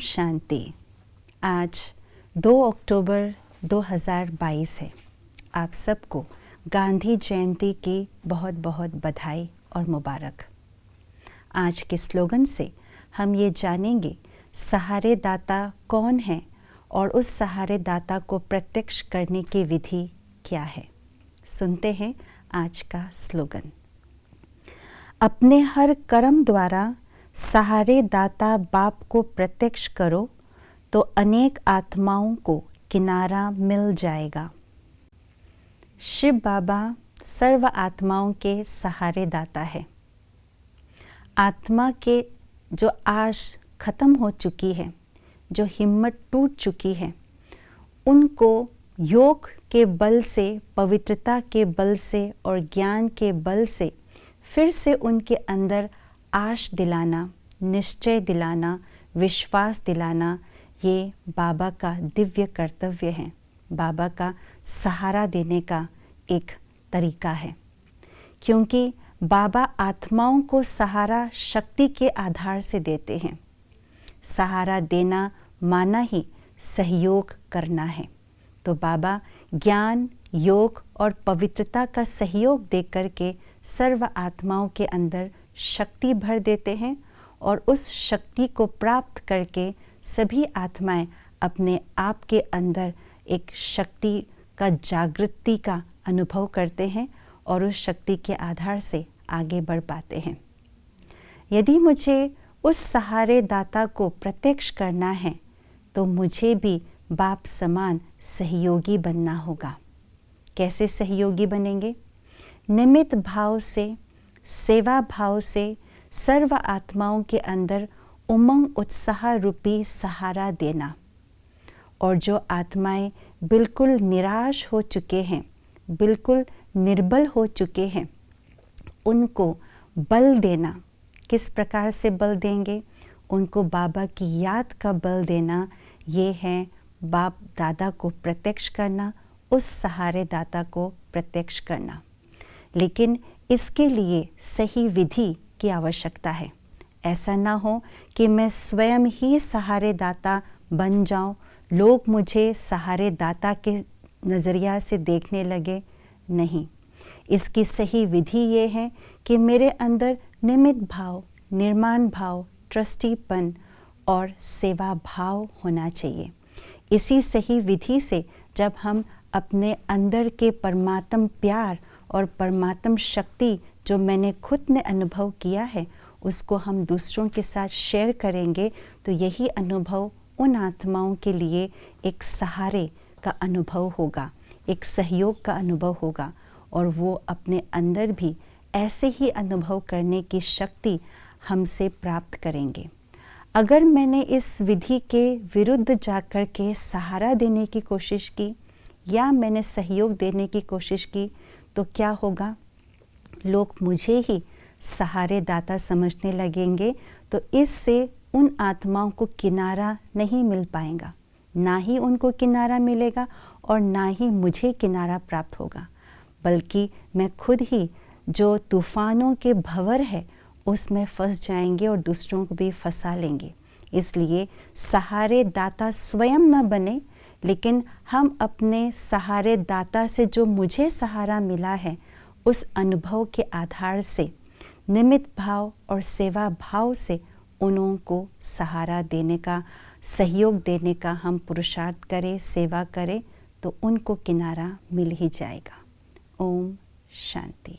शांति। आज 2 अक्टूबर 2022 है। आप सबको गांधी जयंती की बहुत बहुत बधाई और मुबारक। आज के स्लोगन से हम ये जानेंगे सहारे दाता कौन है और उस सहारे दाता को प्रत्यक्ष करने की विधि क्या है। सुनते हैं आज का स्लोगन। अपने हर कर्म द्वारा सहारे दाता बाप को प्रत्यक्ष करो तो अनेक आत्माओं को किनारा मिल जाएगा। शिव बाबा सर्व आत्माओं के सहारे दाता है। आत्मा के जो आश खत्म हो चुकी है, जो हिम्मत टूट चुकी है, उनको योग के बल से, पवित्रता के बल से और ज्ञान के बल से फिर से उनके अंदर आश दिलाना, निश्चय दिलाना, विश्वास दिलाना, ये बाबा का दिव्य कर्तव्य है। बाबा का सहारा देने का एक तरीका है, क्योंकि बाबा आत्माओं को सहारा शक्ति के आधार से देते हैं। सहारा देना माना ही सहयोग करना है। तो बाबा ज्ञान, योग और पवित्रता का सहयोग देकर के सर्व आत्माओं के अंदर शक्ति भर देते हैं और उस शक्ति को प्राप्त करके सभी आत्माएं अपने आप के अंदर एक शक्ति का जागृति का अनुभव करते हैं और उस शक्ति के आधार से आगे बढ़ पाते हैं। यदि मुझे उस सहारे दाता को प्रत्यक्ष करना है तो मुझे भी बाप समान सहयोगी बनना होगा। कैसे सहयोगी बनेंगे? निमित्त भाव से, सेवा भाव से सर्व आत्माओं के अंदर उमंग उत्साह रूपी सहारा देना। और जो आत्माएं बिल्कुल निराश हो चुके हैं, बिल्कुल निर्बल हो चुके हैं, उनको बल देना। किस प्रकार से बल देंगे? उनको बाबा की याद का बल देना। ये है बाप दादा को प्रत्यक्ष करना, उस सहारे दाता को प्रत्यक्ष करना। लेकिन इसके लिए सही विधि की आवश्यकता है। ऐसा ना हो कि मैं स्वयं ही सहारे दाता बन जाऊं, लोग मुझे सहारे दाता के नज़रिया से देखने लगे। नहीं, इसकी सही विधि ये है कि मेरे अंदर निमित्त भाव, निर्माण भाव, ट्रस्टीपन और सेवा भाव होना चाहिए। इसी सही विधि से जब हम अपने अंदर के परमात्म प्यार और परमात्म शक्ति जो मैंने खुद ने अनुभव किया है, उसको हम दूसरों के साथ शेयर करेंगे तो यही अनुभव उन आत्माओं के लिए एक सहारे का अनुभव होगा, एक सहयोग का अनुभव होगा और वो अपने अंदर भी ऐसे ही अनुभव करने की शक्ति हमसे प्राप्त करेंगे। अगर मैंने इस विधि के विरुद्ध जाकर के सहारा देने की कोशिश की या मैंने सहयोग देने की कोशिश की तो क्या होगा? लोग मुझे ही सहारे दाता समझने लगेंगे। तो इससे उन आत्माओं को किनारा नहीं मिल पाएगा, ना ही उनको किनारा मिलेगा और ना ही मुझे किनारा प्राप्त होगा, बल्कि मैं खुद ही जो तूफानों के भंवर है उसमें फंस जाएंगे और दूसरों को भी फंसा लेंगे। इसलिए सहारे दाता स्वयं न बने, लेकिन हम अपने सहारे दाता से जो मुझे सहारा मिला है उस अनुभव के आधार से निमित्त भाव और सेवा भाव से उन्हों को सहारा देने का, सहयोग देने का हम पुरुषार्थ करें, सेवा करें तो उनको किनारा मिल ही जाएगा। ओम शांति।